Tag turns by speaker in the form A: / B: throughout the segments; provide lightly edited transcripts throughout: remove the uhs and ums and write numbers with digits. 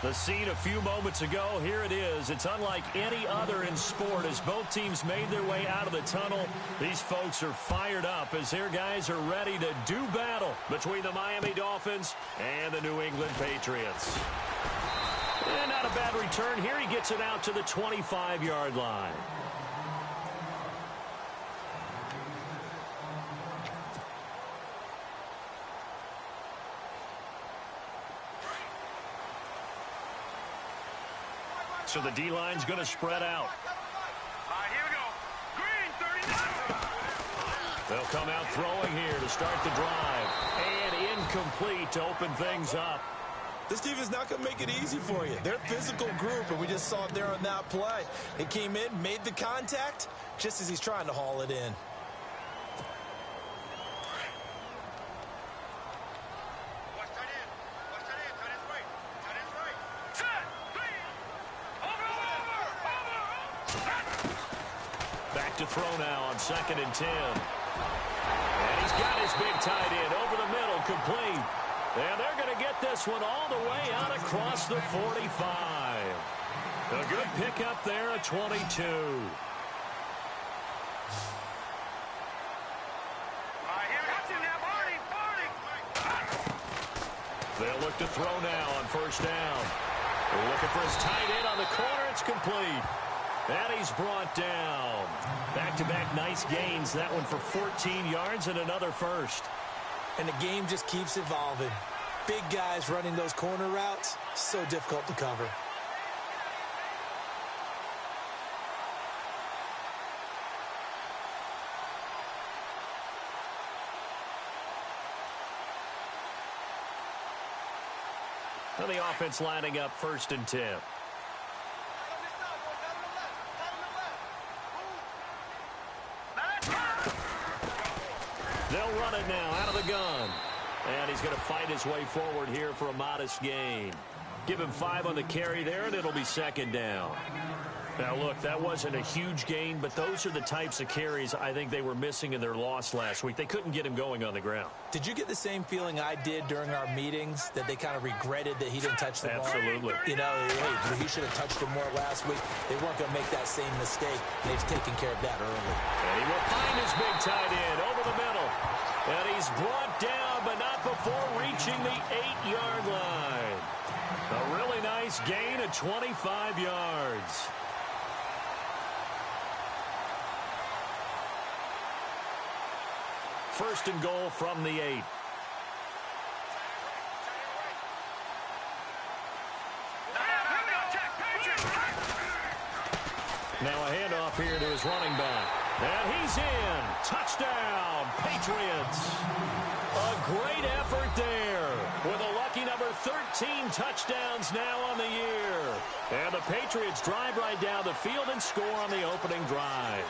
A: The scene a few moments ago, here it is. It's unlike any other in sport as both teams made their way out of the tunnel. These folks are fired up as their guys are ready to do battle between the Miami Dolphins and the New England Patriots. And not a bad return here. He gets it out to the 25-yard line. So the D-line's going to spread out.
B: Here we go. Green, 39.
A: They'll come out throwing here to start the drive. And incomplete to open things up.
C: This defense is not going to make it easy for you. They're a physical group, and we just saw it there on that play. They came in, made the contact, just as he's trying to haul it in.
A: To throw now on 2nd and 10. And he's got his big tight end over the middle, complete. And they're going to get this one all the way out across the 45. A good pickup there at 22. They'll look to throw now on 1st down. They're looking for his tight end on the corner. It's complete. And he's brought down. Back-to-back nice gains. That one for 14 yards and another first.
C: And the game just keeps evolving. Big guys running those corner routes, so difficult to cover.
A: And the offense lining up 1st and 10. They'll run it now out of the gun. And he's going to fight his way forward here for a modest gain. Give him 5 on the carry there, and it'll be 2nd down. Now, look, that wasn't a huge gain, but those are the types of carries I think they were missing in their loss last week. They couldn't get him going on the ground.
C: Did you get the same feeling I did during our meetings, that they kind of regretted that he didn't touch the ball?
A: Absolutely.
C: You know, hey, he should have touched it more last week. They weren't going to make that same mistake, and they've taken care of that early.
A: And he will find his big tight end over the middle. And he's brought down, but not before reaching the 8-yard line. A really nice gain of 25 yards. First and goal from the 8. Now a handoff here to his running back. And he's in. Touchdown, Patriots. A great effort there with a lucky number 13 touchdowns now on the year. And the Patriots drive right down the field and score on the opening drive.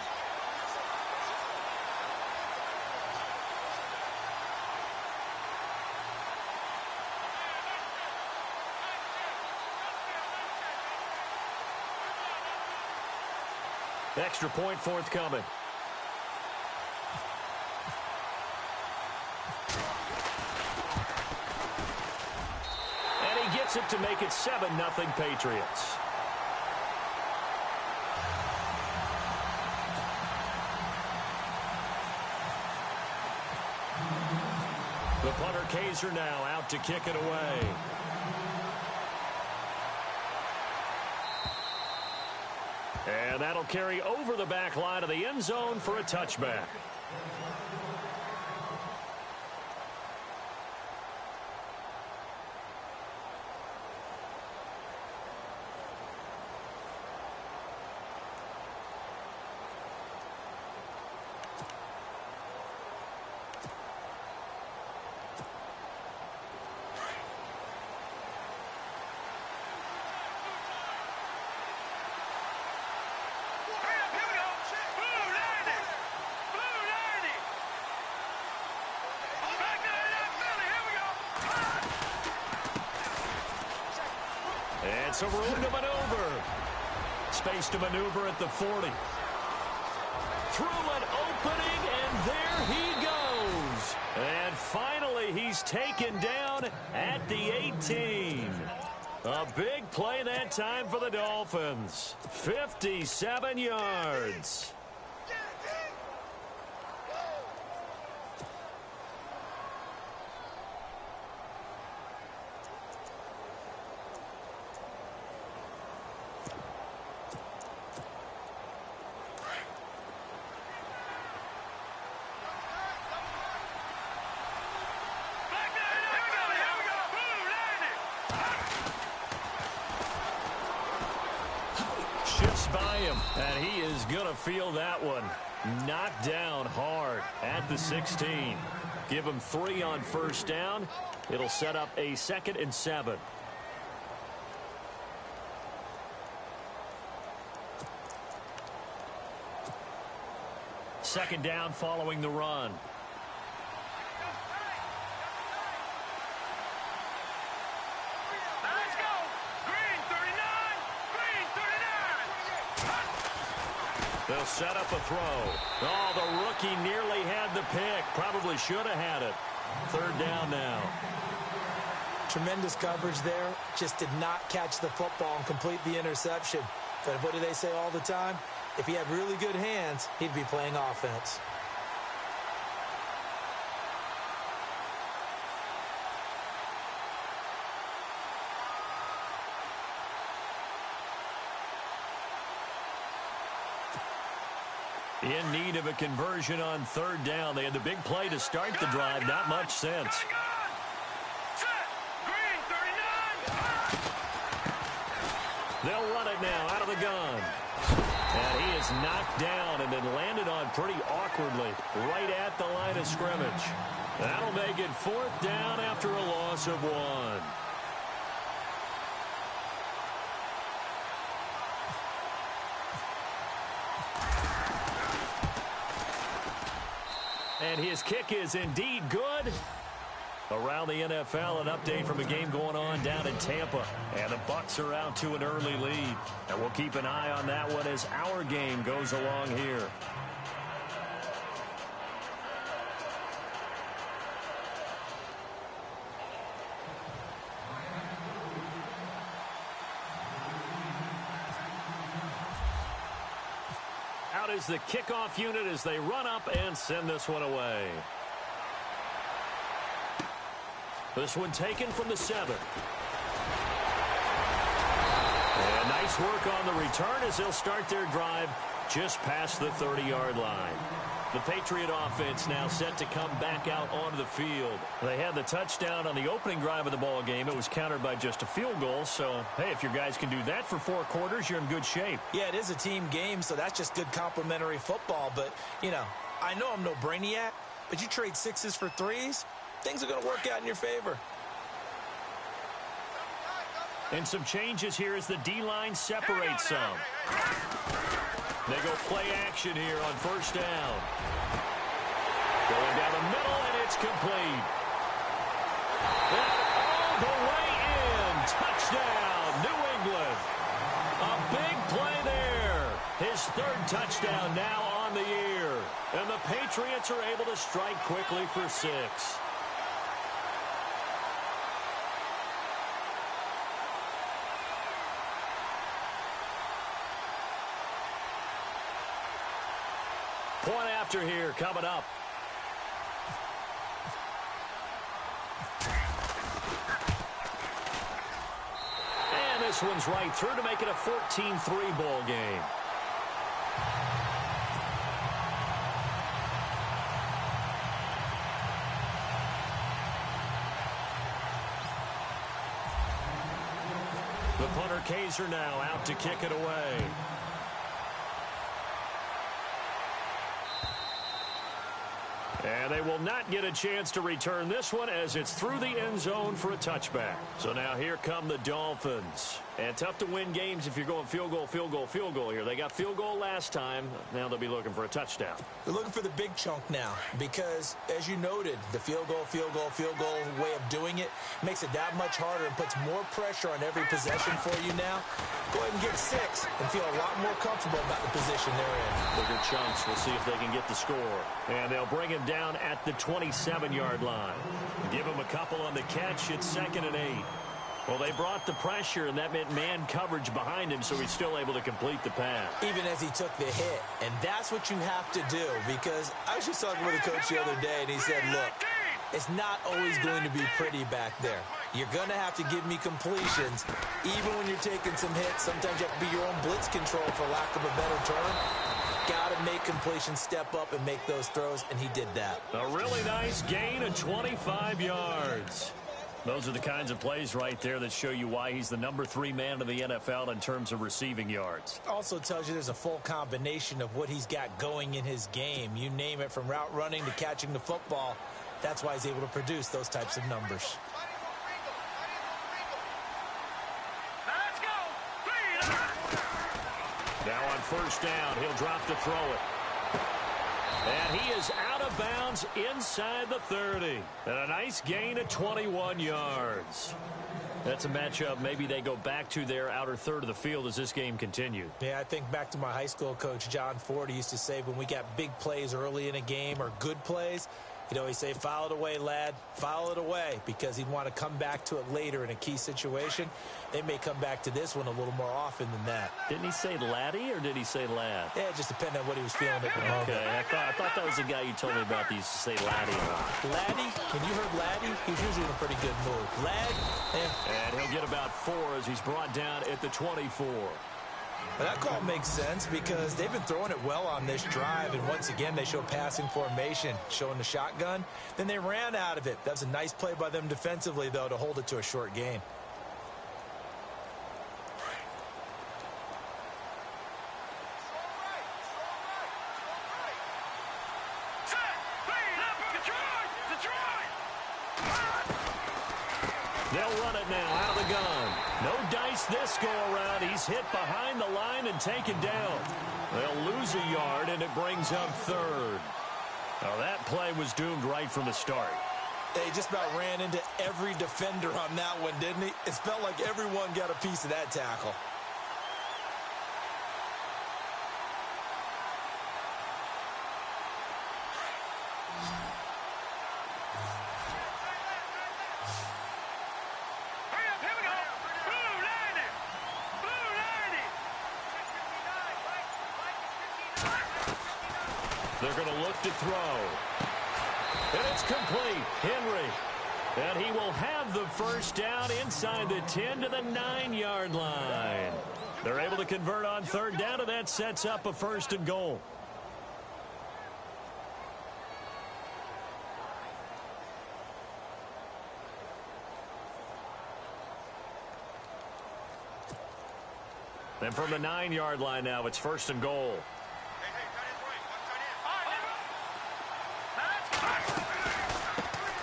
A: Extra point forthcoming. And he gets it to make it 7-0 Patriots. The punter Kaiser now out to kick it away. And that'll carry over the back line of the end zone for a touchback. And some room to maneuver. Space to maneuver at the 40. Through an opening, and there he goes. And finally, he's taken down at the 18. A big play that time for the Dolphins. 57 yards. Shifts by him, and he is going to feel that one. Knocked down hard at the 16. Give him 3 on first down. It'll set up a 2nd and 7. Second down following the run.
B: Let's go. Green 39. Green 39.
A: They'll set up a throw. Oh, the rookie nearly had the pick. Probably should have had it. Third down now.
C: Tremendous coverage there. Just did not catch the football and complete the interception. But what do they say all the time? If he had really good hands, he'd be playing offense.
A: In need of a conversion on third down. They had the big play to start the drive. Not much sense.
B: Green 39.
A: They'll run it now out of the gun. And he is knocked down and then landed on pretty awkwardly right at the line of scrimmage. That'll make it 4th down after a loss of 1. And his kick is indeed good. Around the NFL, an update from a game going on down in Tampa. And the Bucs are out to an early lead. And we'll keep an eye on that one as our game goes along here. Out is the kickoff unit as they run up and send this one away. This one taken from the 7. And nice work on the return as they'll start their drive just past the 30-yard line. The Patriot offense now set to come back out onto the field. They had the touchdown on the opening drive of the ball game. It was countered by just a field goal. So, hey, if your guys can do that for 4 quarters, you're in good shape.
C: Yeah, it is a team game, so that's just good complimentary football. But, you know, I know I'm no brainiac, but you trade 6s for 3s, things are going to work out in your favor.
A: And some changes here as the D-line separates some. They go play action here on first down. Going down the middle, and it's complete. And all the way in. Touchdown, New England. A big play there. His 3rd touchdown now on the year. And the Patriots are able to strike quickly for 6. Point after here coming up. And this one's right through to make it a 14-3 ball game. The punter Kaiser now out to kick it away. And they will not get a chance to return this one as it's through the end zone for a touchback. So now here come the Dolphins. And tough to win games if you're going field goal, field goal, field goal here. They got field goal last time. Now they'll be looking for a touchdown.
C: They're looking for the big chunk now because, as you noted, the field goal way of doing it makes it that much harder and puts more pressure on every possession for you now. Go ahead and get 6 and feel a lot more comfortable about the position they're in.
A: Bigger chunks. We'll see if they can get the score. And they'll bring him down at the 27-yard line. Give him a couple on the catch. It's 2nd and 8. Well, they brought the pressure, and that meant man coverage behind him, so he's still able to complete the pass.
C: Even as he took the hit. And that's what you have to do, because I was just talking with a coach the other day, and he said, look, it's not always going to be pretty back there. You're going to have to give me completions. Even when you're taking some hits, sometimes you have to be your own blitz control, for lack of a better term. Got to make completions, step up, and make those throws, and he did that.
A: A really nice gain of 25 yards. Those are the kinds of plays right there that show you why he's the number 3 man in the NFL in terms of receiving yards.
C: Also tells you there's a full combination of what he's got going in his game. You name it, from route running to catching the football. That's why he's able to produce those types of numbers.
B: Let's go.
A: Now on first down, he'll drop to throw it. And he is out of bounds inside the 30. And a nice gain of 21 yards. That's a matchup maybe they go back to their outer third of the field as this game continues.
C: Yeah, I think back to my high school coach, John Ford. He used to say when we got big plays early in a game, or good plays, he'd always say, foul it away, lad, foul it away, because he'd want to come back to it later in a key situation. They may come back to this one a little more often than that.
A: Didn't he say laddie, or did he say lad?
C: Yeah, it just depended on what he was feeling at the moment.
A: Okay, I thought that was the guy you told me about that used to say laddie a lot.
C: Laddie? When you heard laddie, he was usually in a pretty good mood. Lad?
A: And he'll get about 4 as he's brought down at the 24.
C: Well, that call makes sense because they've been throwing it well on this drive, and once again they show passing formation, showing the shotgun. Then they ran out of it. That's a nice play by them defensively, though, to hold it to a short gain.
A: They'll run it now out of the gun. No dice this go-around. He's hit behind the line and taken down. They'll lose a yard, and it brings up third. Now, that play was doomed right from the start.
C: They just about ran into every defender on that one, didn't he? It felt like everyone got a piece of that tackle.
A: They're going to look to throw. And it's complete. Henry. And he will have the first down inside the 10 to the 9-yard line. They're able to convert on third down, and that sets up a 1st and goal. And from the 9-yard line now, it's 1st and goal.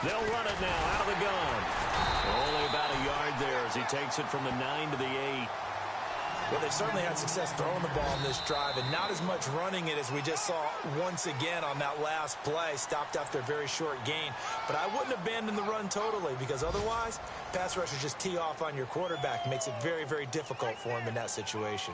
A: They'll run it now out of the gun. Only about a yard there as he takes it from the 9 to the 8.
C: Well, they've certainly had success throwing the ball on this drive, and not as much running it as we just saw once again on that last play. Stopped after a very short gain. But I wouldn't abandon the run totally, because otherwise, pass rushers just tee off on your quarterback. Makes it very, very difficult for him in that situation.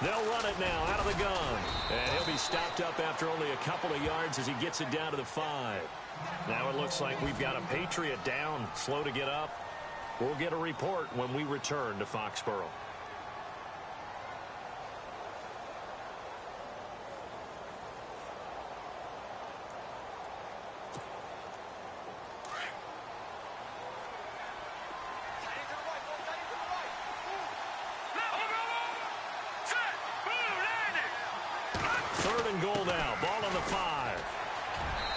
A: They'll run it now out of the gun. And he'll be stopped up after only a couple of yards as he gets it down to the 5. Now it looks like we've got a Patriot down, slow to get up. We'll get a report when we return to Foxborough. Goal now. Ball on the 5.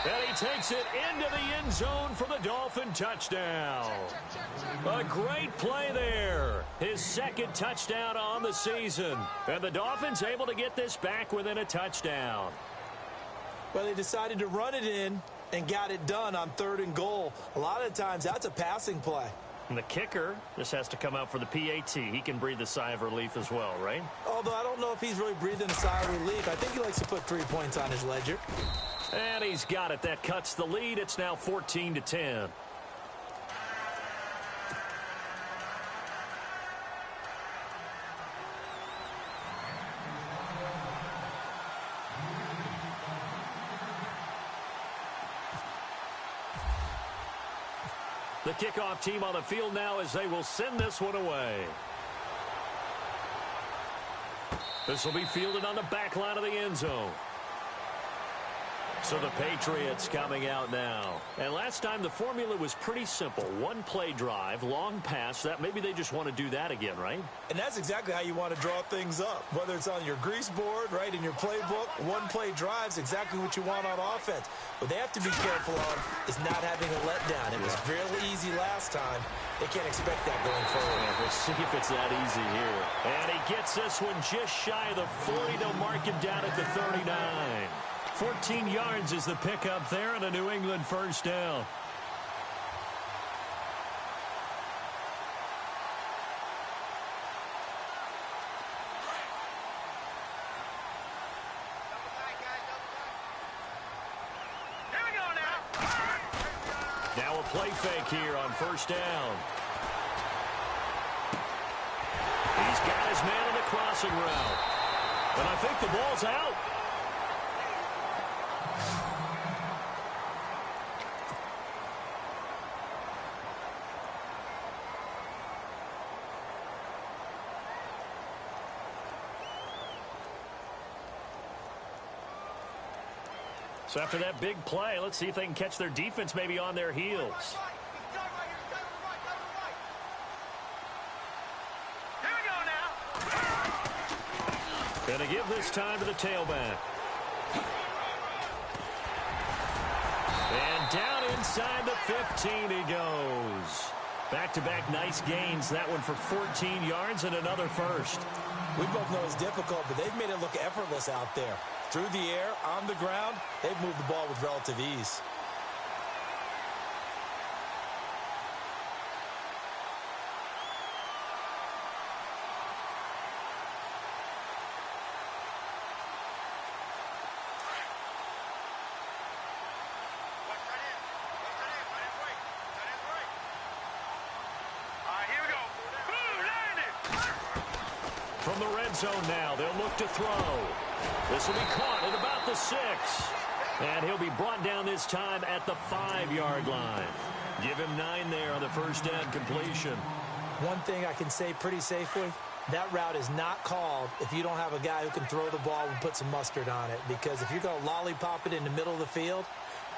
A: And he takes it into the end zone for the Dolphin touchdown. A great play there. His 2nd touchdown on the season. And the Dolphins able to get this back within a touchdown.
C: Well, they decided to run it in and got it done on 3rd and goal. A lot of times, that's a passing play.
A: And the kicker just has to come out for the PAT. He can breathe a sigh of relief as well, right?
C: Although I don't know if he's really breathing a sigh of relief. I think he likes to put 3 points on his ledger.
A: And he's got it. That cuts the lead. It's now 14-10. The kickoff team on the field now as they will send this one away. This will be fielded on the back line of the end zone. So the Patriots coming out now. And last time the formula was pretty simple. One play drive, long pass. That maybe they just want to do that again, right?
C: And that's exactly how you want to draw things up. Whether it's on your grease board, right, in your playbook, one play drive's exactly what you want on offense. What they have to be careful of is not having a letdown. It was real easy last time. They can't expect that going forward.
A: Yeah, we'll see if it's that easy here. And he gets this one just shy of the 40. They'll mark him down at the 39. 14 yards is the pickup there and a New England first down.
B: Here we go now.
A: Now a play fake here on first down. He's got his man on the crossing route. And I think the ball's out. So after that big play, let's see if they can catch their defense maybe on their heels.
B: Here we go now.
A: Going to give this time to the tailback. And down inside the 15 he goes. Back-to-back nice gains. That one for 14 yards and another first.
C: We both know it's difficult, but they've made it look effortless out there. Through the air, on the ground, they've moved the ball with relative ease.
A: From the red zone now, they'll look to throw. This will be caught at about the 6. And he'll be brought down this time at the 5-yard line. Give him 9 there on the first down completion.
C: One thing I can say pretty safely, that route is not called if you don't have a guy who can throw the ball and put some mustard on it. Because if you're going to lollipop it in the middle of the field,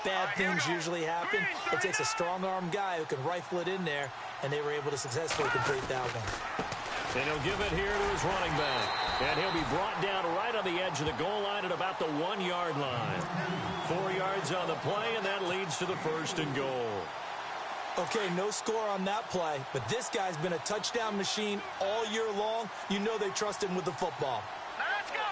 C: bad things usually happen. It takes a strong-arm guy who can rifle it in there, and they were able to successfully complete that one.
A: And he'll give it here to his running back. And he'll be brought down right on the edge of the goal line at about the 1-yard line. 4 yards on the play, and that leads to the first and goal.
C: Okay, no score on that play, but this guy's been a touchdown machine all year long. You know they trust him with the football.
B: Let's go.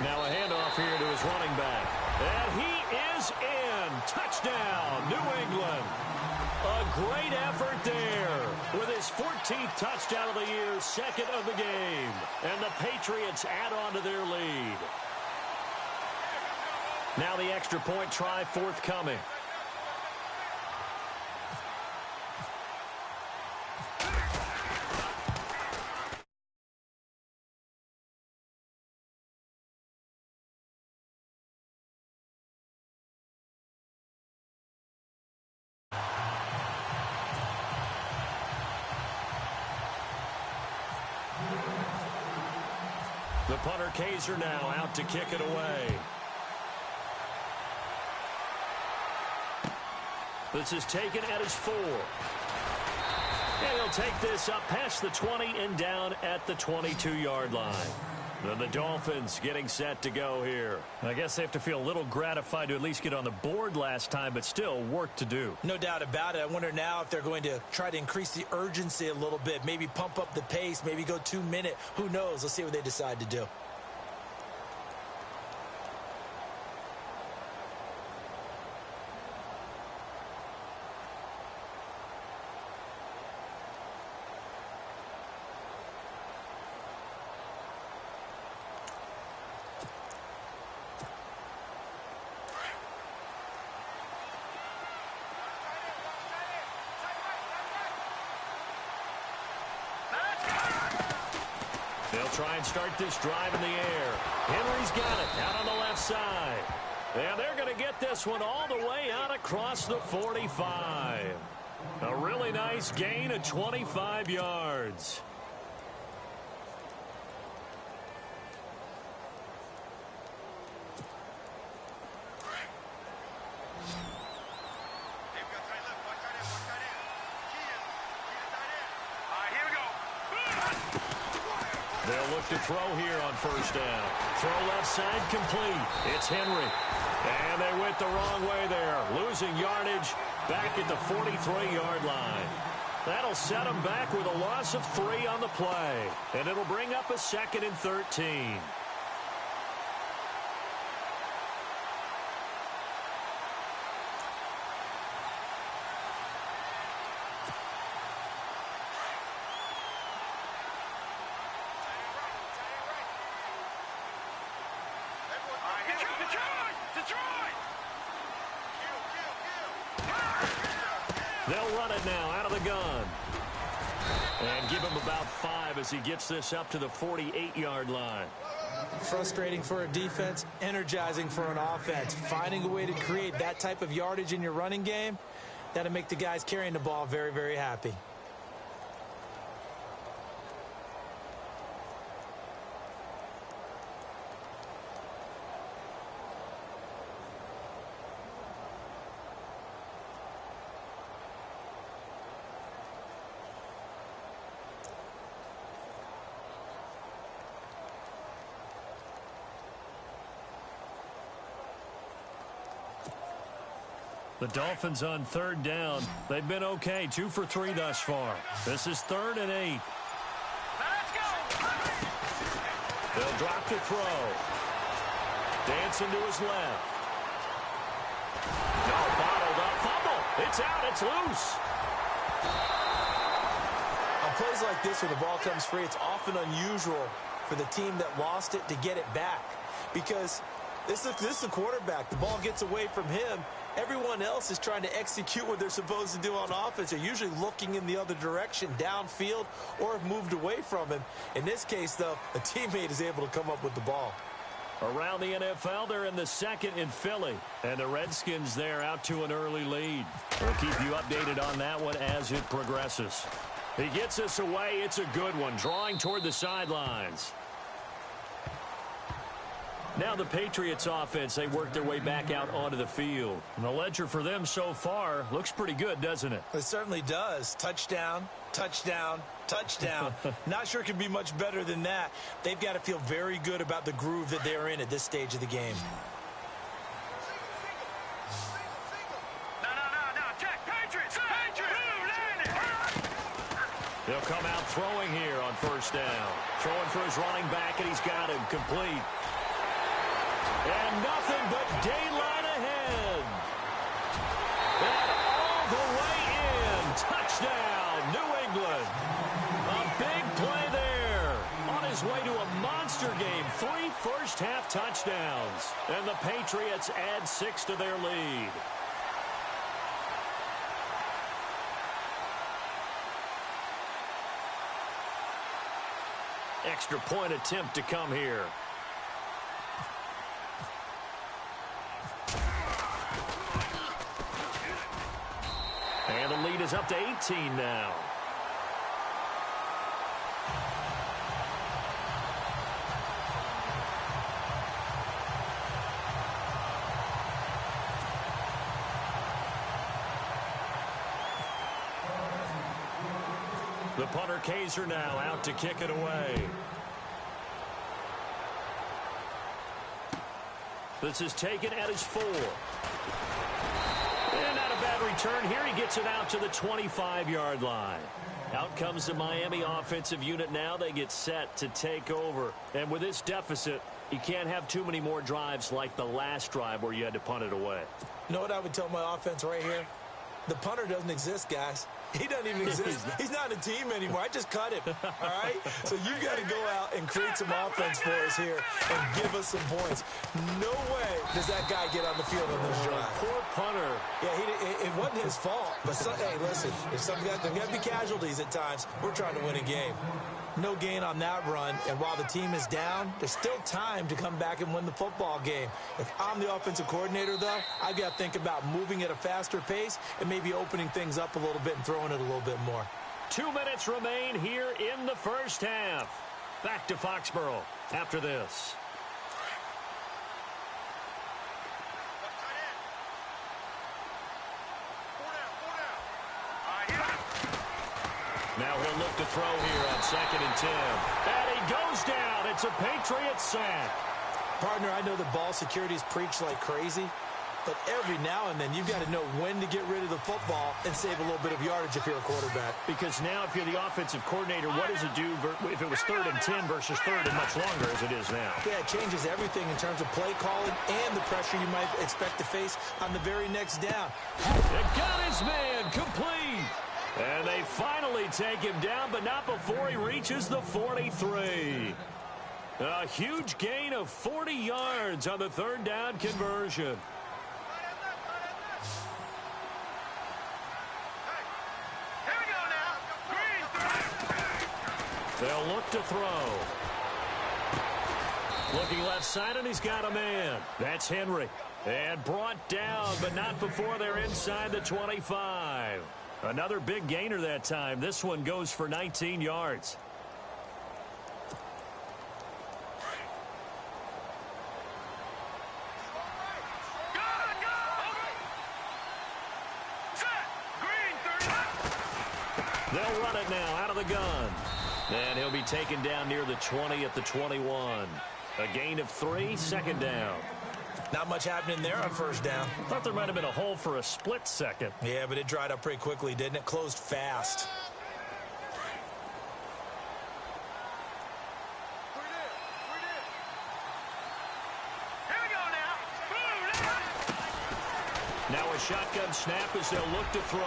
A: Now a handoff here to his running back. And he is in. Touchdown, New England. A great effort there with his 14th touchdown of the year, second of the game. And the Patriots add on to their lead. Now the extra point try forthcoming. The punter Kaiser now out to kick it away. This is taken at his 4. And he'll take this up past the 20 and down at the 22-yard line. Then the Dolphins getting set to go here. I guess they have to feel a little gratified to at least get on the board last time, but still work to do.
C: No doubt about it. I wonder now if they're going to try to increase the urgency a little bit, maybe pump up the pace, maybe go 2-minute. Who knows? Let's see what they decide to do.
A: try and start this drive in the air. Henry's got it out on the left side. And they're going to get this one all the way out across the 45. A really nice gain of 25 yards. They'll look to throw here on first down. Throw left side complete. It's Henry. And they went the wrong way there. Losing yardage back at the 43-yard line. That'll set them back with a loss of 3 on the play. And it'll bring up a 2nd and 13. They'll run it now out of the gun. And give him about 5 as he gets this up to the 48-yard line.
C: Frustrating for a defense, energizing for an offense. Finding a way to create that type of yardage in your running game, that'll make the guys carrying the ball very, very happy.
A: The Dolphins on 3rd down. They've been okay, 2 for 3 thus far. This is 3rd and 8.
B: Let's go!
A: They'll drop to throw. Dancing to his left. No, bottled up. Fumble. It's out. It's loose.
C: On plays like this, when the ball comes free, it's often unusual for the team that lost it to get it back. Because this is the quarterback. The ball gets away from him. Everyone else is trying to execute what they're supposed to do on offense. They're usually looking in the other direction, downfield, or have moved away from him. In this case, though, a teammate is able to come up with the ball.
A: Around the NFL, they're in the 2nd in Philly. And the Redskins there out to an early lead. We'll keep you updated on that one as it progresses. He gets us away. It's a good one, drawing toward the sidelines. Now the Patriots offense, they work their way back out onto the field. And the ledger for them so far looks pretty good, doesn't it?
C: It certainly does. Touchdown, touchdown, touchdown. Not sure it can be much better than that. They've got to feel very good about the groove that they're in at this stage of the game.
B: No, check. Patriots!
A: They'll come out throwing here on first down. Throwing for his running back, and he's got him complete. And nothing but daylight ahead. And all the way in. Touchdown, New England. A big play there. On his way to a monster game. 3 first-half touchdowns. And the Patriots add 6 to their lead. Extra point attempt to come here. And the lead is up to 18 now. The punter Kaiser now out to kick it away. This is taken at his 4. And not a bad return here. He gets it out to the 25-yard line. Out comes the Miami offensive unit now. They get set to take over. And with this deficit, you can't have too many more drives like the last drive where you had to punt it away.
C: You know what I would tell my offense right here? The punter doesn't exist, guys. He doesn't even exist. He's not a team anymore. I just cut him, all right? So you got to go out and create some offense for us here and give us some points. No way does that guy get on the field on this drive.
A: Poor punter.
C: Yeah, it wasn't his fault. But, hey, listen, there's got to be casualties at times. We're trying to win a game. No gain on that run, and while the team is down, there's still time to come back and win the football game. If I'm the offensive coordinator, though, I've got to think about moving at a faster pace and maybe opening things up a little bit and throwing it a little bit more.
A: 2 minutes remain here in the first half. Back to Foxborough after this. Now he'll look to throw here on 2nd and 10. And he goes down. It's a Patriots sack.
C: Partner, I know the ball security is preached like crazy, but every now and then you've got to know when to get rid of the football and save a little bit of yardage if you're a quarterback.
A: Because now if you're the offensive coordinator, what does it do if it was 3rd and 10 versus 3rd and much longer as it is now?
C: Yeah, it changes everything in terms of play calling and the pressure you might expect to face on the very next down.
A: It got his man complete. And they finally take him down, but not before he reaches the 43. A huge gain of 40 yards on the 3rd down conversion.
B: Here we go now. Green.
A: They'll look to throw. Looking left side, and he's got a man. That's Henry. And brought down, but not before they're inside the 25. Another big gainer that time. This one goes for 19 yards. They'll run it now out of the gun. And he'll be taken down near the 20 at the 21. A gain of 3, 2nd down.
C: Not much happening there on 1st down.
A: Thought there might have been a hole for a split second.
C: Yeah, but it dried up pretty quickly, didn't it? Closed fast.
B: Here we go now.
A: Now a shotgun snap as they'll look to throw.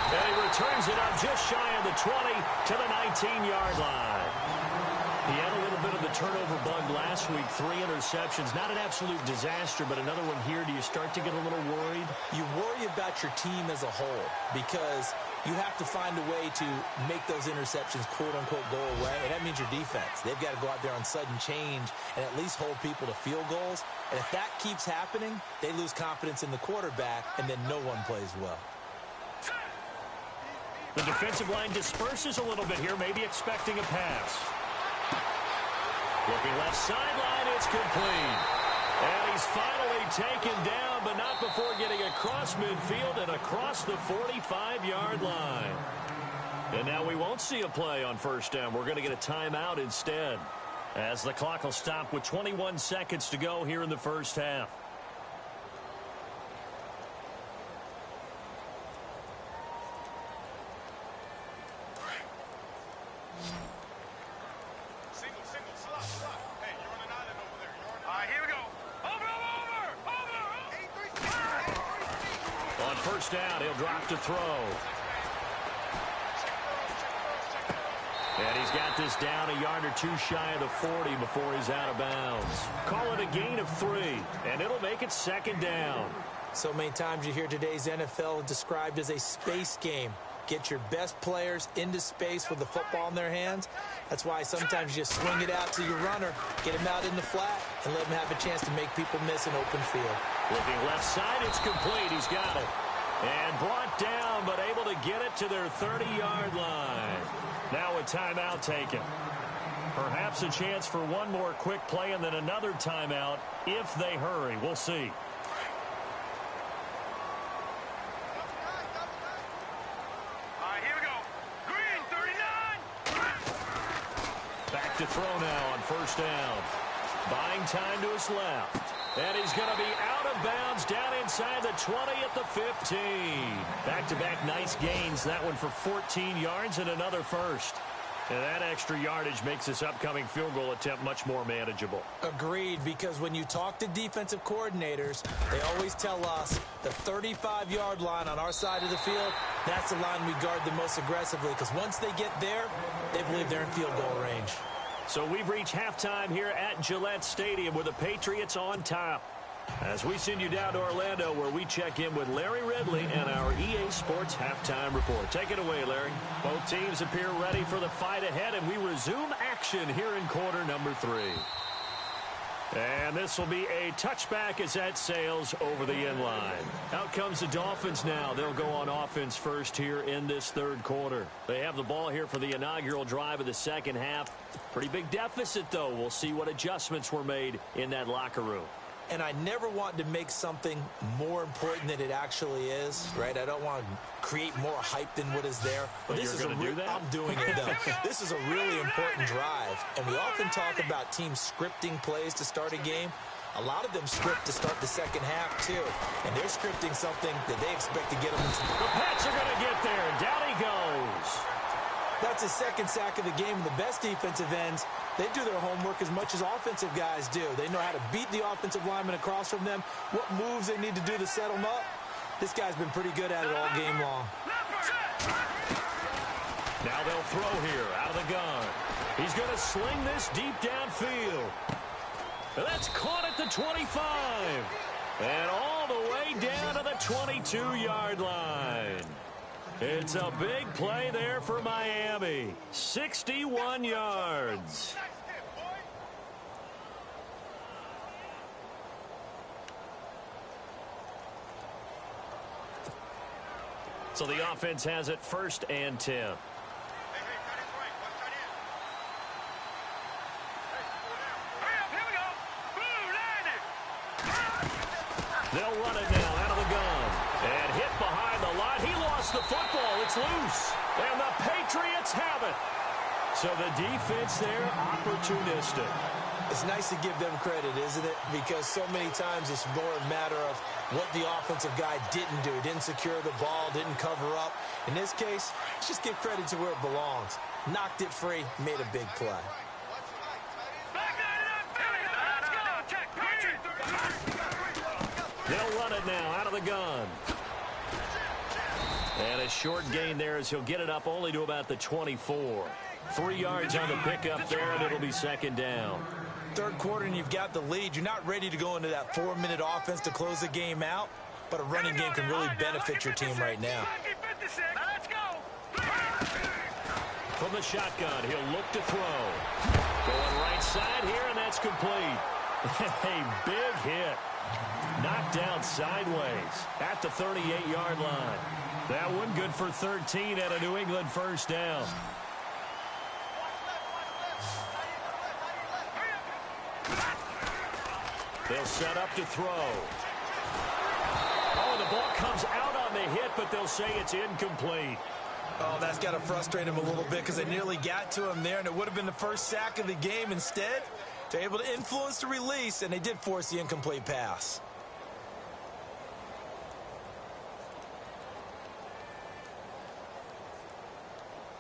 A: And he returns it up just shy of the 20 to the 19-yard line. He had a little bit of the turnover bug last week, 3 interceptions. Not an absolute disaster, but another one here. Do you start to get a little worried?
C: You worry about your team as a whole because you have to find a way to make those interceptions, quote-unquote, go away, and that means your defense. They've got to go out there on sudden change and at least hold people to field goals. And if that keeps happening, they lose confidence in the quarterback, and then no one plays well.
A: The defensive line disperses a little bit here, maybe expecting a pass. Looking left sideline, it's complete. And he's finally taken down, but not before getting across midfield and across the 45-yard line. And now we won't see a play on 1st down. We're going to get a timeout instead, as the clock will stop with 21 seconds to go here in the 1st half. Down, he'll drop to throw. And he's got this down a yard or 2 shy of the 40 before he's out of bounds. Call it a gain of 3, and it'll make it 2nd down.
C: So many times you hear today's NFL described as a space game. Get your best players into space with the football in their hands. That's why sometimes you just swing it out to your runner, get him out in the flat, and let him have a chance to make people miss an open field.
A: Looking left side, it's complete. He's got it. And brought down, but able to get it to their 30-yard line. Now a timeout taken. Perhaps a chance for one more quick play and then another timeout if they hurry. We'll see.
B: Here we go. Green, 39.
A: Back to throw now on 1st down. Buying time to his left. And he's going to be out of bounds down inside the 20 at the 15. Back-to-back nice gains. That one for 14 yards and another first. And that extra yardage makes this upcoming field goal attempt much more manageable.
C: Agreed, because when you talk to defensive coordinators, they always tell us the 35-yard line on our side of the field, that's the line we guard the most aggressively, because once they get there, they believe they're in field goal range.
A: So we've reached halftime here at Gillette Stadium with the Patriots on top. As we send you down to Orlando, where we check in with Larry Ridley and our EA Sports Halftime Report. Take it away, Larry. Both teams appear ready for the fight ahead, and we resume action here in quarter number 3. And this will be a touchback as that sails over the end line. Out comes the Dolphins now. They'll go on offense first here in this third quarter. They have the ball here for the inaugural drive of the second half. Pretty big deficit, though. We'll see what adjustments were made in that locker room.
C: And I never want to make something more important than it actually is, right? I don't want to create more hype than what is there.
A: But this is going to do that?
C: I'm doing it, though. This is a really important drive. And we often talk about teams scripting plays to start a game. A lot of them script to start the second half, too. And they're scripting something that they expect to get them into.
A: The Pats are going to get there. Down he goes.
C: That's his second sack of the game. And the best defensive ends, they do their homework as much as offensive guys do. They know how to beat the offensive lineman across from them, what moves they need to do to set them up. This guy's been pretty good at it all game long.
A: Now they'll throw here out of the gun. He's going to sling this deep downfield. That's caught at the 25. And all the way down to the 22-yard line. It's a big play there for Miami. 61 yards. So the offense has it 1st and 10. They'll run it now out of the gun. And hit behind the line. He lost the football. It's loose. And the Patriots have it. So the defense there, opportunistic.
C: It's nice to give them credit, isn't it? Because so many times it's more a matter of what the offensive guy didn't do. Didn't secure the ball, didn't cover up. In this case, let's just give credit to where it belongs. Knocked it free, made a big play.
A: They'll run it now out of the gun. And a short gain there as he'll get it up only to about the 24. 3 yards on the pickup there, and it'll be 2nd down.
C: Third quarter, and you've got the lead. You're not ready to go into that 4-minute offense to close the game out, but a running game can really benefit your team right now.
A: From the shotgun, he'll look to throw. Going right side here, and that's complete. A big hit. Knocked down sideways at the 38-yard line. That one good for 13 at a New England 1st down. They'll set up to throw. Oh, the ball comes out on the hit, but they'll say it's incomplete.
C: Oh, that's got to frustrate him a little bit because they nearly got to him there, and it would have been the first sack of the game. Instead, they're able to influence the release, and they did force the incomplete pass.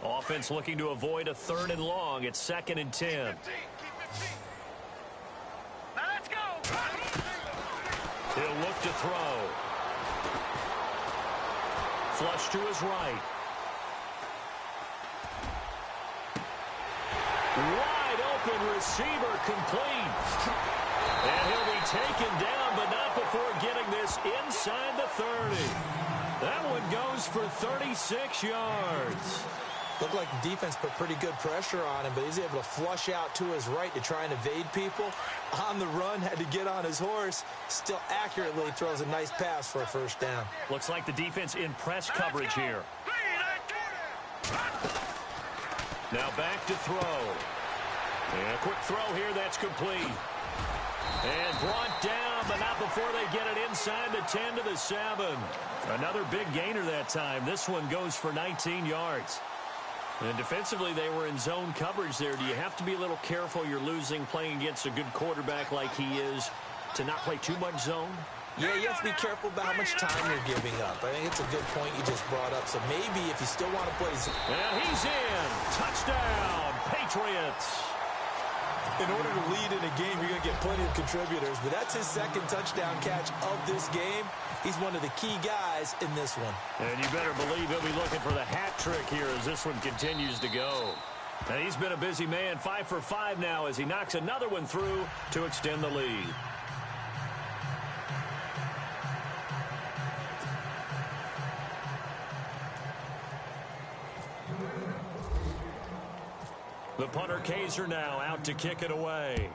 A: Offense looking to avoid a 3rd and long. It's 2nd and 10. He'll look to throw. Flush to his right. Wide open receiver complete. And he'll be taken down, but not before getting this inside the 30. That one goes for 36 yards.
C: Looked like the defense put pretty good pressure on him, but he's able to flush out to his right to try and evade people. On the run, had to get on his horse. Still accurately throws a nice pass for a 1st down.
A: Looks like the defense in press coverage here. Now back to throw. And a quick throw here, that's complete. And brought down, but not before they get it inside the 10 to the 7. Another big gainer that time. This one goes for 19 yards. And defensively, they were in zone coverage there. Do you have to be a little careful? You're losing playing against a good quarterback like he is to not play too much zone?
C: Yeah, you have to be careful about how much time you're giving up. I think it's a good point you just brought up. So maybe if you still want to play...
A: And he's in. Touchdown, Patriots.
C: In order to lead in a game, you're going to get plenty of contributors. But that's his second touchdown catch of this game. He's one of the key guys in this one.
A: And you better believe he'll be looking for the hat trick here as this one continues to go. And he's been a busy man, 5 for 5 now as he knocks another one through to extend the lead. The punter Kaiser now out to kick it away.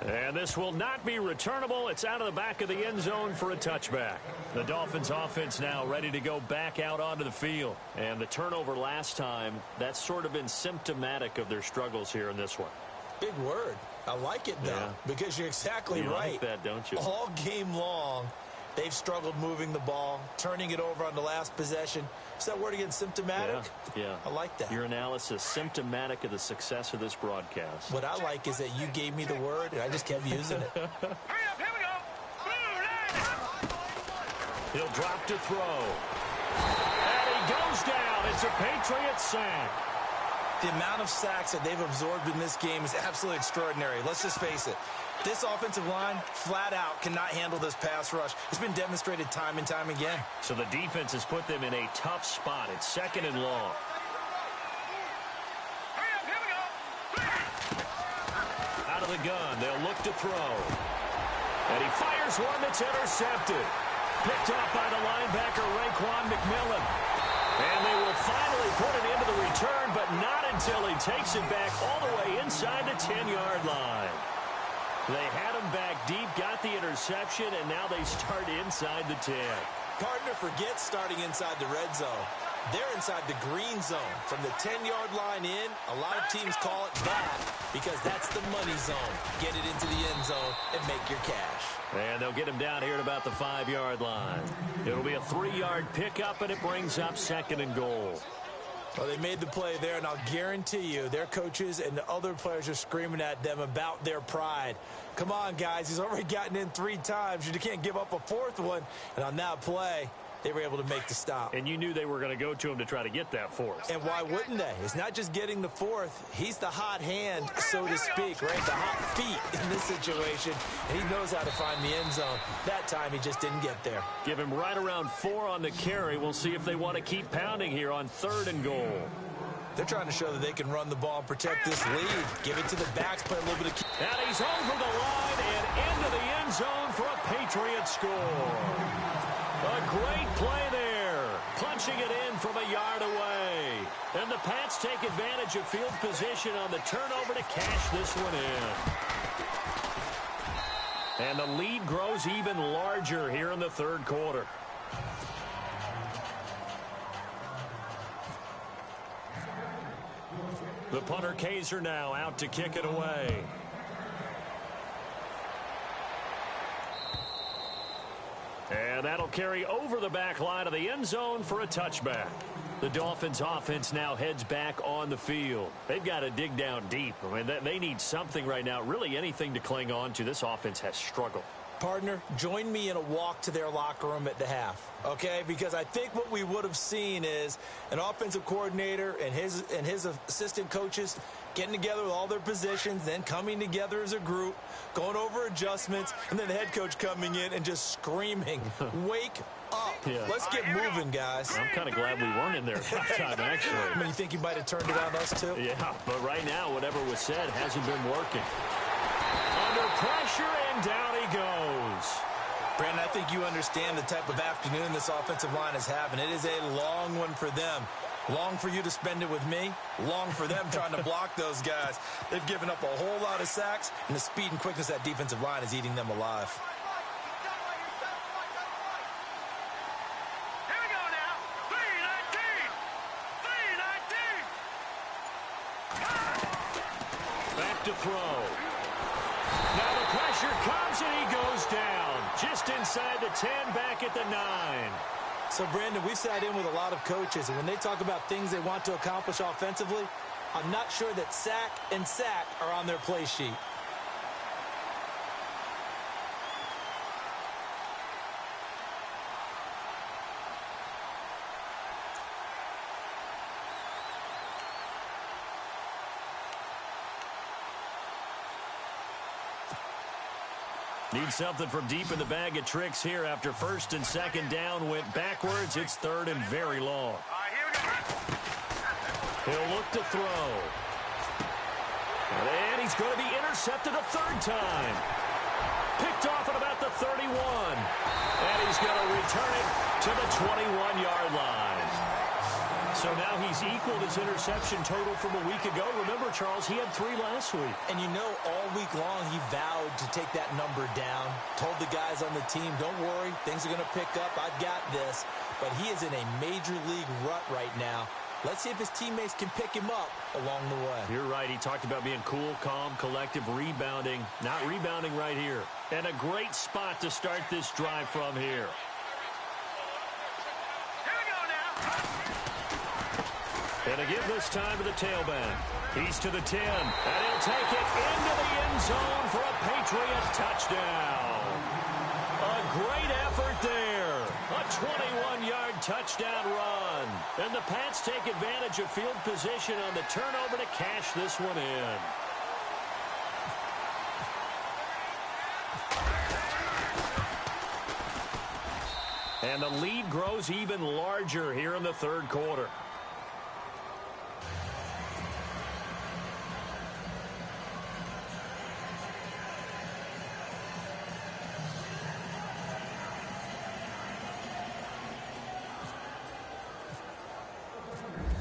A: And this will not be returnable. It's out of the back of the end zone for a touchback. The Dolphins offense now ready to go back out onto the field. And the turnover last time, that's sort of been symptomatic of their struggles here in this one.
C: Big word. I like it, though, because you're exactly
A: you
C: right.
A: Like that, don't you?
C: All game long, they've struggled moving the ball, turning it over on the last possession. Is that word again, symptomatic?
A: Yeah.
C: I like that.
A: Your analysis, symptomatic of the success of this broadcast.
C: What I like is that you gave me the word, and I just kept using it.
B: Hurry up, here we go.
A: He'll drop to throw. And he goes down. It's a Patriot sack.
C: The amount of sacks that they've absorbed in this game is absolutely extraordinary. Let's just face it. This offensive line, flat out, cannot handle this pass rush. It's been demonstrated time and time again.
A: So the defense has put them in a tough spot. It's 2nd and long.
B: Hurry up, here we go.
A: Out of the gun, they'll look to throw. And he fires one that's intercepted. Picked off by the linebacker, Raekwon McMillan. And they will finally put it into the return, but not until he takes it back all the way inside the 10-yard line. They had him back deep, got the interception, and now they start inside the 10.
C: Partner forgets starting inside the red zone. They're inside the green zone. From the 10-yard line in, a lot of teams call it back because that's the money zone. Get it into the end zone and make your cash.
A: And they'll get him down here at about the 5-yard line. It'll be a 3-yard pickup, and it brings up 2nd and goal.
C: Well, they made the play there, and I'll guarantee you their coaches and the other players are screaming at them about their pride. Come on, guys. He's already gotten in 3 times. You can't give up a 4th one. And on that play, they were able to make the stop.
A: And you knew they were going to go to him to try to get that 4th.
C: And why wouldn't they? It's not just getting the 4th. He's the hot hand, so to speak, right? The hot feet in this situation. And he knows how to find the end zone. That time, he just didn't get there.
A: Give him right around 4 on the carry. We'll see if they want to keep pounding here on 3rd and goal.
C: They're trying to show that they can run the ball and protect this lead. Give it to the backs, play a little bit of...
A: And he's over the line and into the end zone for a Patriot score. A great play there. Punching it in from a yard away. And the Pats take advantage of field position on the turnover to cash this one in. And the lead grows even larger here in the 3rd quarter. The punter Kaiser now out to kick it away. And that'll carry over the back line of the end zone for a touchback. The Dolphins offense now heads back on the field. They've got to dig down deep. I mean, they need something right now, really anything to cling on to. This offense has struggled.
C: Partner, join me in a walk to their locker room at the half, okay? Because I think what we would have seen is an offensive coordinator and his assistant coaches getting together with all their positions, then coming together as a group, going over adjustments, and then the head coach coming in and just screaming, wake up.
A: Yeah.
C: Let's get moving, guys.
A: I'm kind of glad we weren't in there at halftime, actually.
C: I mean, you think you might have turned it on us, too?
A: Yeah, but right now, whatever was said hasn't been working. Under pressure, and down he goes.
C: Brandon, I think you understand the type of afternoon this offensive line is having. It is a long one for them. Long for you to spend it with me. Long for them trying to block those guys. They've given up a whole lot of sacks, and the speed and quickness of that defensive line is eating them alive.
B: Here we go now. 3-19.
A: Back to throw. Now the pressure comes and he goes down. Just inside the 10, back at the 9.
C: So, Brandon, we sat in with a lot of coaches, and when they talk about things they want to accomplish offensively, I'm not sure that sack and sack are on their play sheet.
A: Need something from deep in the bag of tricks here after first and second down went backwards. It's third and very long. He'll look to throw. And he's going to be intercepted a third time. Picked off at about the 31. And he's going to return it to the 21-yard line. So now he's equaled his interception total from a week ago. Remember, Charles, he had 3 last week.
C: And you know, all week long he vowed to take that number down. Told the guys on the team, don't worry, things are going to pick up. I've got this. But he is in a major league rut right now. Let's see if his teammates can pick him up along the way.
A: You're right. He talked about being cool, calm, collective, rebounding. Not rebounding right here. And a great spot to start this drive from here. And again this time to the tailback. He's to the 10. And he'll take it into the end zone for a Patriot touchdown. A great effort there. A 21-yard touchdown run. And the Pats take advantage of field position on the turnover to cash this one in. And the lead grows even larger here in the third quarter.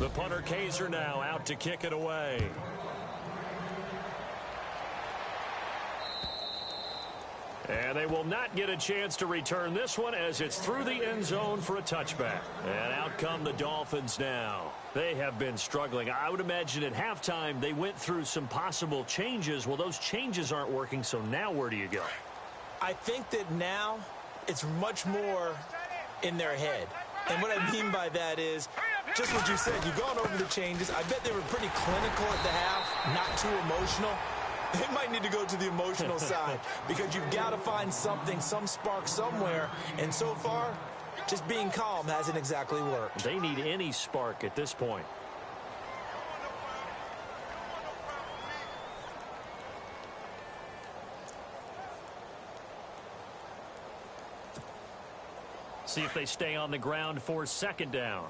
A: The punter Kaiser now out to kick it away. And they will not get a chance to return this one as it's through the end zone for a touchback. And out come the Dolphins now. They have been struggling. I would imagine at halftime they went through some possible changes. Well, those changes aren't working, so now where do you go?
C: I think that now it's much more in their head. And what I mean by that is, just what you said, you've gone over the changes. I bet they were pretty clinical at the half, not too emotional. They might need to go to the emotional side because you've got to find something, some spark somewhere. And so far, just being calm hasn't exactly worked.
A: They need any spark at this point. See if they stay on the ground for second down.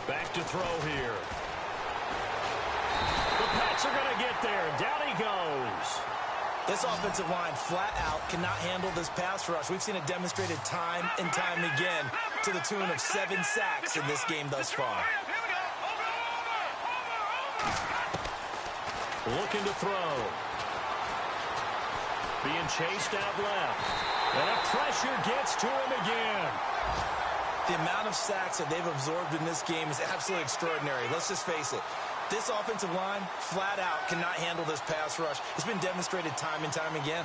A: Back to throw here. The Pats are going to get there. Down he goes.
C: This offensive line flat out cannot handle this pass rush. We've seen it demonstrated time and time again to the tune of 7 sacks in this game thus far.
A: Looking to throw. Being chased out left. And the pressure gets to him again.
C: The amount of sacks that they've absorbed in this game is absolutely extraordinary. Let's just face it. This offensive line, flat out, cannot handle this pass rush. It's been demonstrated time and time again.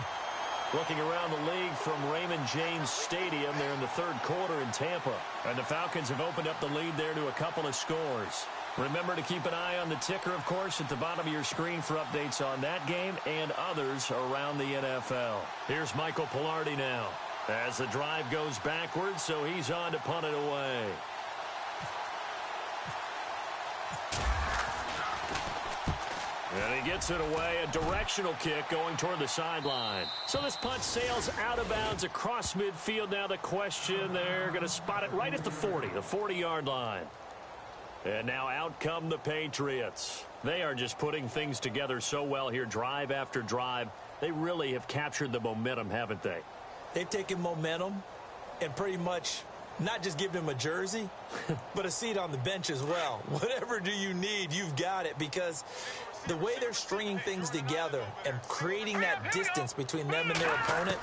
A: Looking around the league from Raymond James Stadium, they're in the third quarter in Tampa. And the Falcons have opened up the lead there to a couple of scores. Remember to keep an eye on the ticker, of course, at the bottom of your screen for updates on that game and others around the NFL. Here's Michael Pilardi now as the drive goes backwards, so he's on to punt it away. And he gets it away, a directional kick going toward the sideline. So this punt sails out of bounds across midfield. Now the question, they're going to spot it right at the 40, the 40-yard line. And now out come the Patriots. They are just putting things together so well here, drive after drive. They really have captured the momentum, haven't they?
C: They've taken momentum and pretty much not just given him a jersey, but a seat on the bench as well. Whatever do you need, you've got it, because the way they're stringing things together and creating that distance between them and their opponent,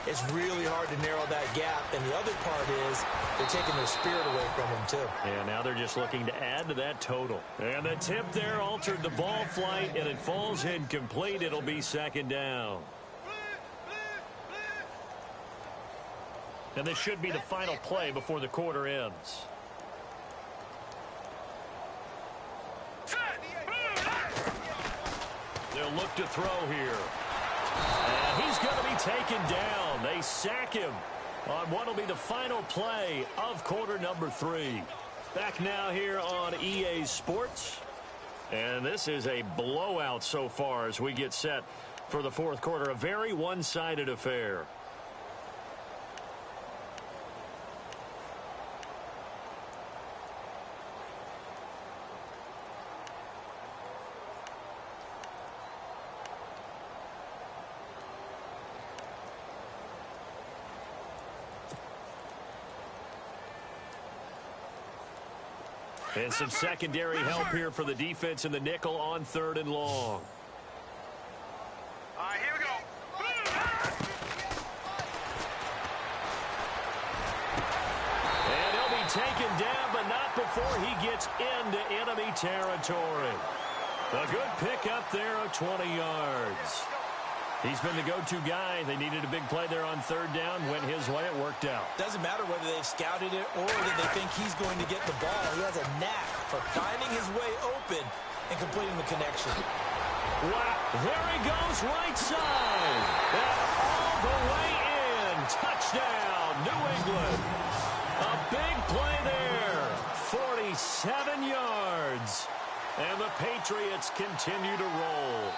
C: it's really hard to narrow that gap. And the other part is they're taking their spirit away from them, too.
A: Yeah, now they're just looking to add to that total. And the tip there altered the ball flight, and it falls incomplete. It'll be second down. And this should be the final play before the quarter ends. They'll look to throw here. And he's going to be taken down. They sack him on what will be the final play of quarter number 3. Back now here on EA Sports. And this is a blowout so far as we get set for the fourth quarter. A very one-sided affair. And some secondary help here for the defense in the nickel on 3rd and long.
B: All right, here we go.
A: And he'll be taken down, but not before he gets into enemy territory. A good pickup there of 20 yards. He's been the go-to guy. They needed a big play there on 3rd down. Went his way. It worked out.
C: Doesn't matter whether they've scouted it or that they think he's going to get the ball. He has a knack for finding his way open and completing the connection.
A: Wow. There he goes, right side. And all the way in. Touchdown, New England. A big play there. 47 yards. And the Patriots continue to roll.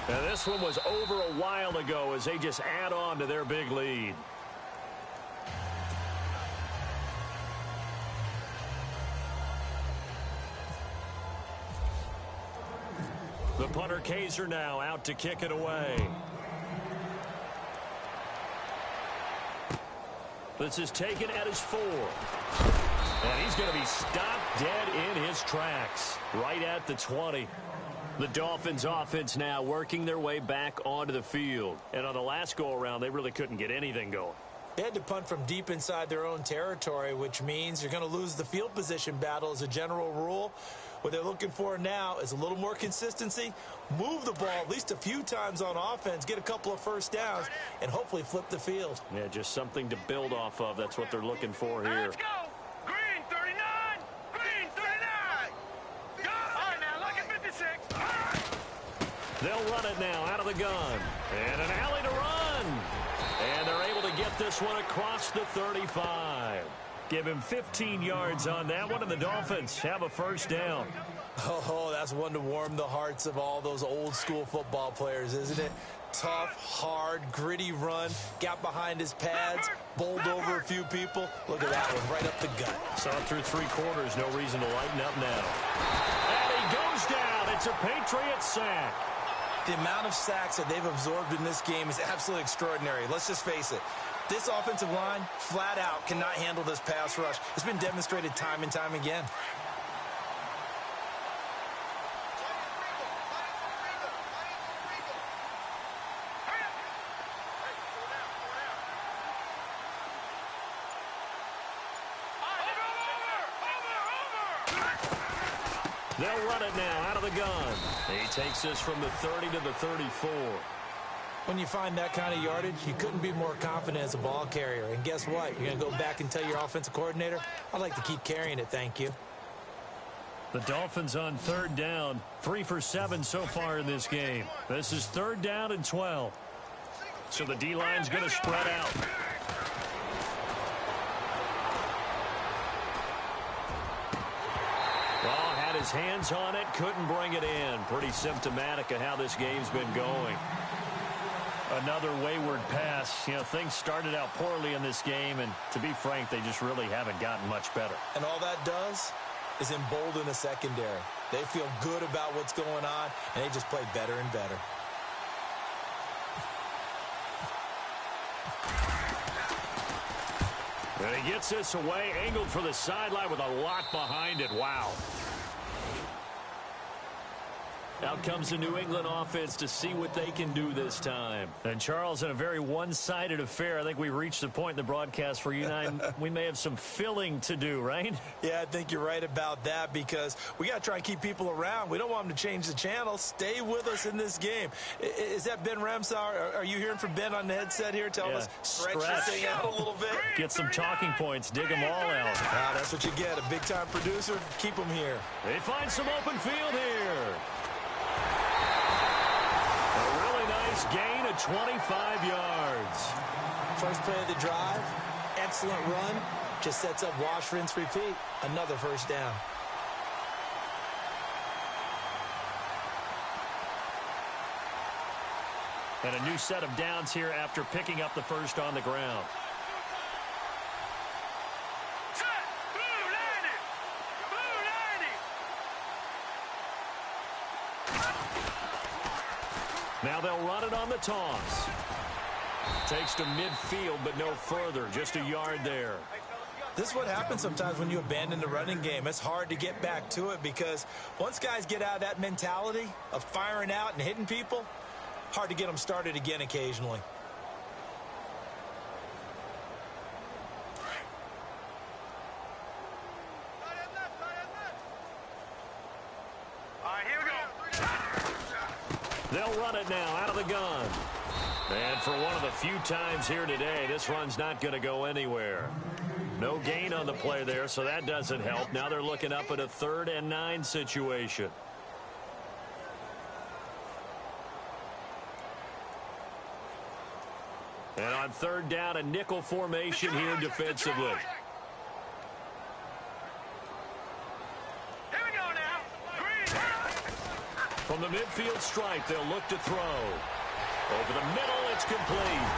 A: And this one was over a while ago as they just add on to their big lead. The punter Kaiser now out to kick it away. This is taken at his 4. And he's going to be stopped dead in his tracks. Right at the 20. The Dolphins offense now working their way back onto the field. And on the last go-around, they really couldn't get anything going.
C: They had to punt from deep inside their own territory, which means you're going to lose the field position battle as a general rule. What they're looking for now is a little more consistency, move the ball at least a few times on offense, get a couple of first downs, and hopefully flip the field.
A: Yeah, just something to build off of. That's what they're looking for here.
B: Let's go. Green 39. Green 39. Go. All right, now look at 56.
A: They'll run it now out of the gun. And an alley to run. And they're able to get this one across the 35. Give him 15 yards on that one, and the Dolphins have a first down.
C: Oh, that's one to warm the hearts of all those old-school football players, isn't it? Tough, hard, gritty run, got behind his pads, bowled over a few people. Look at that one, right up the gut.
A: Saw it through 3 quarters, no reason to lighten up now. And he goes down. It's a Patriot sack.
C: The amount of sacks that they've absorbed in this game is absolutely extraordinary. Let's just face it. This offensive line, flat out, cannot handle this pass rush. It's been demonstrated time and time again.
A: They'll run it now out of the gun. He takes this from the 30 to the 34.
C: When you find that kind of yardage, you couldn't be more confident as a ball carrier. And guess what? You're going to go back and tell your offensive coordinator, I'd like to keep carrying it, thank you.
A: The Dolphins on 3rd down, 3 for 7 so far in this game. This is 3rd down and 12. So the D-line's going to spread out. Well, had his hands on it, couldn't bring it in. Pretty symptomatic of how this game's been going. Another wayward pass. You know, things started out poorly in this game, and to be frank, they just really haven't gotten much better.
C: And all that does is embolden the secondary. They feel good about what's going on, and they just play better and better.
A: And he gets this away, angled for the sideline with a lot behind it. Wow. Out comes the New England offense to see what they can do this time. And, Charles, in a very one-sided affair, I think we reached the point in the broadcast for you and I, we may have some filling to do, right?
C: Yeah, I think you're right about that because we got to try and keep people around. We don't want them to change the channel. Stay with us in this game. Is that Ben Ramsauer? Are you hearing from Ben on the headset here? Tell us, stretch this thing out a little bit.
A: Get some talking points. Dig them all out.
C: Ah, that's what you get. A big-time producer. Keep them here.
A: They find some open field here. Nice gain of 25 yards.
C: First play of the drive, excellent run. Just sets up wash, rinse, repeat. Another first down.
A: And a new set of downs here after picking up the first on the ground. Now they'll run it on the toss. Takes to midfield, but no further. Just a yard there.
C: This is what happens sometimes when you abandon the running game. It's hard to get back to it because once guys get out of that mentality of firing out and hitting people, hard to get them started again occasionally.
B: All right, here we go.
A: They'll run it now out of the gun. And for one of the few times here today, this run's not going to go anywhere. No gain on the play there, so that doesn't help. Now they're looking up at a 3rd and 9 situation. And on 3rd down, a nickel formation here defensively.
B: Here we go now. Green.
A: From the midfield stripe, they'll look to throw. Over the middle, it's complete.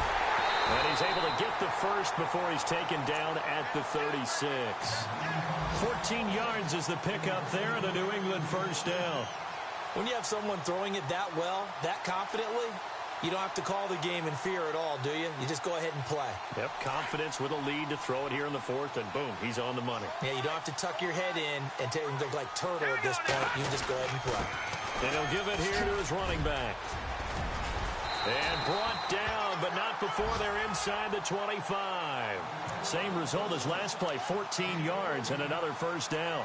A: And he's able to get the first before he's taken down at the 36. 14 yards is the pickup there and a New England first down.
C: When you have someone throwing it that well, that confidently, you don't have to call the game in fear at all, do you? You just go ahead and play.
A: Yep, confidence with a lead to throw it here in the 4th, and boom, he's on the money.
C: Yeah, you don't have to tuck your head in and look like turtle at this point. You just go ahead and play.
A: And he'll give it here to his running back. And brought down, but not before they're inside the 25. Same result as last play, 14 yards and another first down.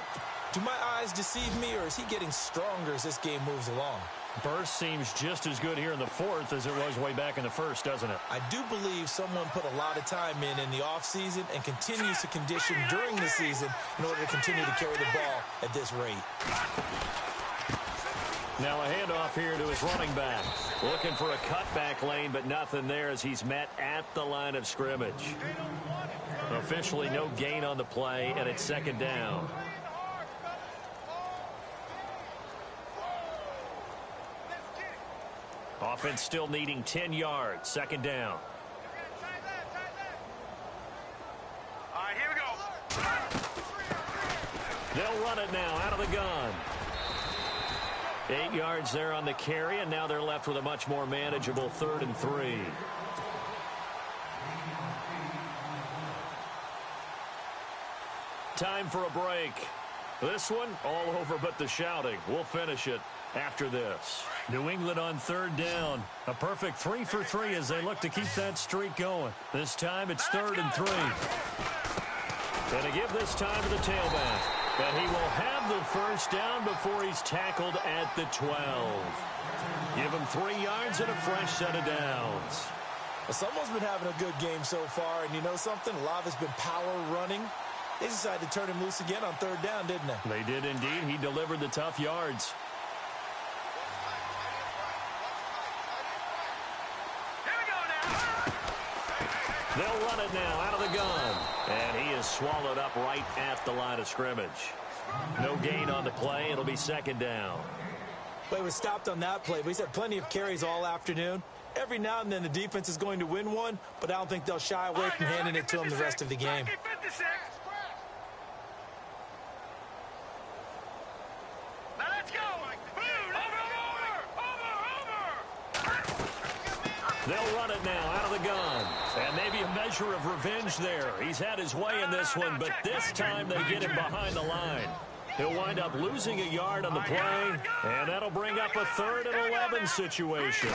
C: Do my eyes deceive me, or is he getting stronger as this game moves along?
A: Burst seems just as good here in the 4th as it was way back in the 1st, doesn't it?
C: I do believe someone put a lot of time in the offseason and continues to condition during the season in order to continue to carry the ball at this rate.
A: Now a handoff here to his running back. Looking for a cutback lane, but nothing there as he's met at the line of scrimmage. Officially no gain on the play, and it's 2nd down. Offense still needing 10 yards. 2nd down.
B: All right, here we go.
A: They'll run it now out of the gun. 8 yards there on the carry, and now they're left with a much more manageable 3rd and 3. Time for a break. This one, all over but the shouting. We'll finish it after this. New England on 3rd down. A perfect 3 for 3 as they look to keep that streak going. This time it's 3rd and 3. Going to give this time to the tailback. But he will have the first down before he's tackled at the 12. Give him 3 yards and a fresh set of downs.
C: Well, someone's been having a good game so far, and you know something? A lot of it's been power running. They decided to turn him loose again on 3rd down, didn't they?
A: They did indeed. He delivered the tough yards. They'll run it now out of the gun. And he is swallowed up right at the line of scrimmage. No gain on the play. It'll be 2nd down.
C: Well, he was stopped on that play, but he's had plenty of carries all afternoon. Every now and then the defense is going to win one, but I don't think they'll shy away from handing it to him the rest of the game.
B: Now let's go.
A: They'll run it now out of the gun. And maybe a measure of revenge there. He's had his way in this one, but this time they get him behind the line. He'll wind up losing a yard on the play, and that'll bring up a 3rd and 11 situation.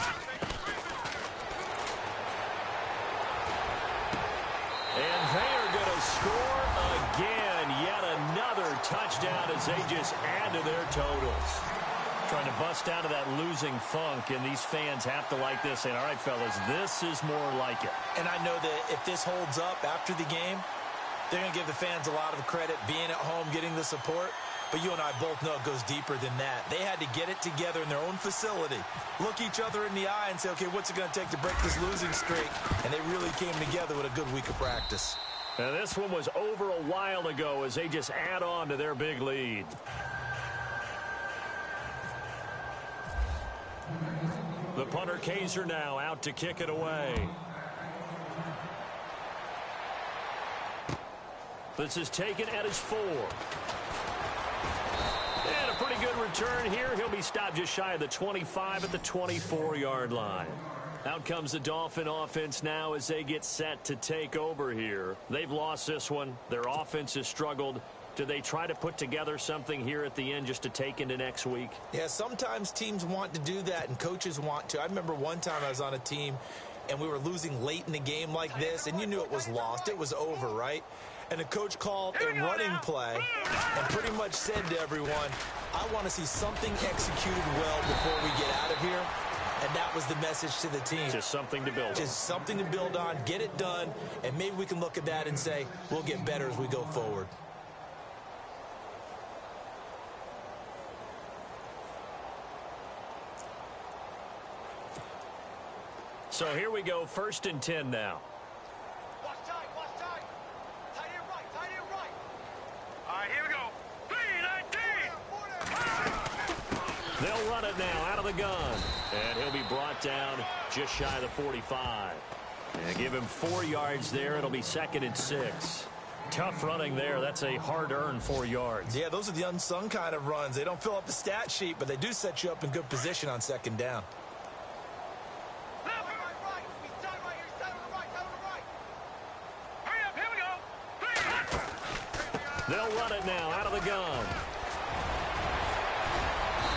A: And they are going to score again. Yet another touchdown as they just add to their totals. Trying to bust out of that losing funk, and these fans have to like this. And all right, fellas, this is more like it.
C: And I know that if this holds up after the game, they're going to give the fans a lot of credit being at home, getting the the support, but you and I both know it goes deeper than that. They had to get it together in their own facility, look each other in the eye and say, okay, what's it going to take to break this losing streak? And they really came together with a good week of practice.
A: And this one was over a while ago as they just add on to their big lead. The punter Kaiser now out to kick it away. This is taken at his 4. And a pretty good return here. He'll be stopped just shy of the 25 at the 24-yard line. Out comes the Dolphin offense now as they get set to take over here. They've lost this one. Their offense has struggled. Do they try to put together something here at the end just to take into next week?
C: Yeah, sometimes teams want to do that and coaches want to. I remember one time I was on a team and we were losing late in the game like this, and you knew it was lost. It was over, right? And the coach called a running play and pretty much said to everyone, I want to see something executed well before we get out of here. And that was the message to the team.
A: Just something to build on.
C: Just something to build on, get it done, and maybe we can look at that and say, we'll get better as we go forward.
A: So here we go, 1st and 10 now.
B: Watch tight, watch tight. Tight end right, tight end right. All right, here we go. 3-19.
A: They'll run it now out of the gun. And he'll be brought down just shy of the 45. And give him 4 yards there. It'll be 2nd and 6. Tough running there. That's a hard-earned 4 yards.
C: Yeah, those are the unsung kind of runs. They don't fill up the stat sheet, but they do set you up in good position on 2nd down.
A: They'll run it now out of the gun.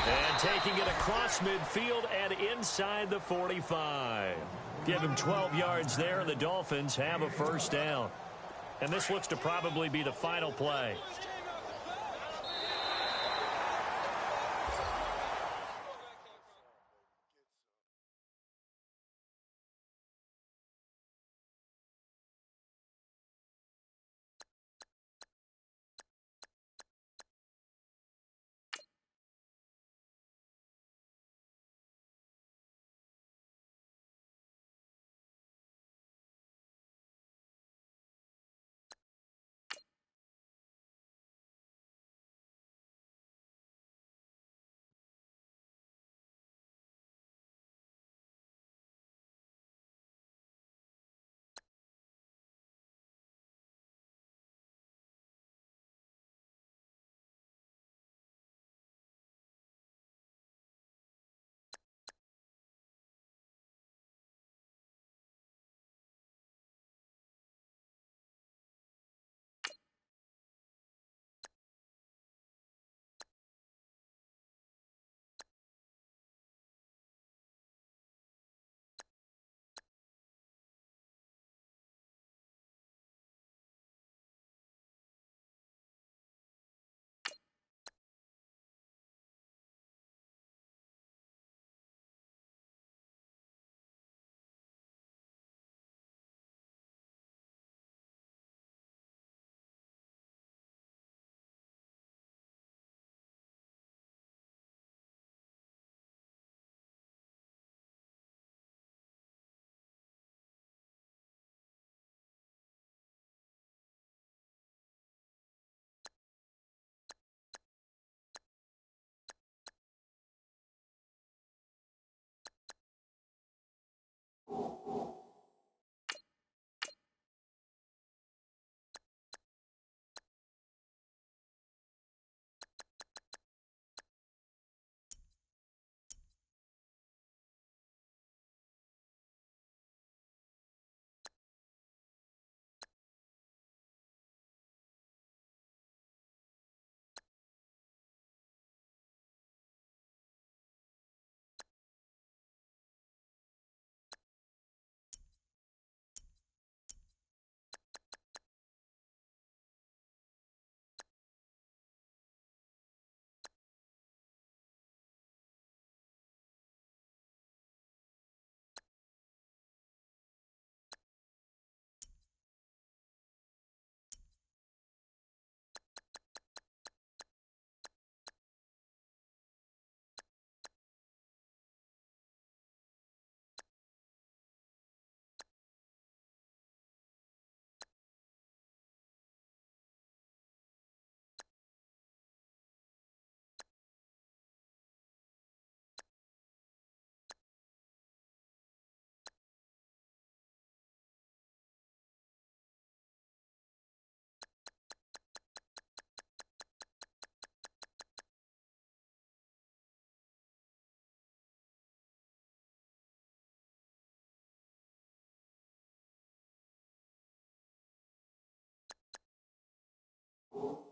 A: And taking it across midfield and inside the 45. Give him 12 yards there, and the Dolphins have a 1st down. And this looks to probably be the final play.
D: you.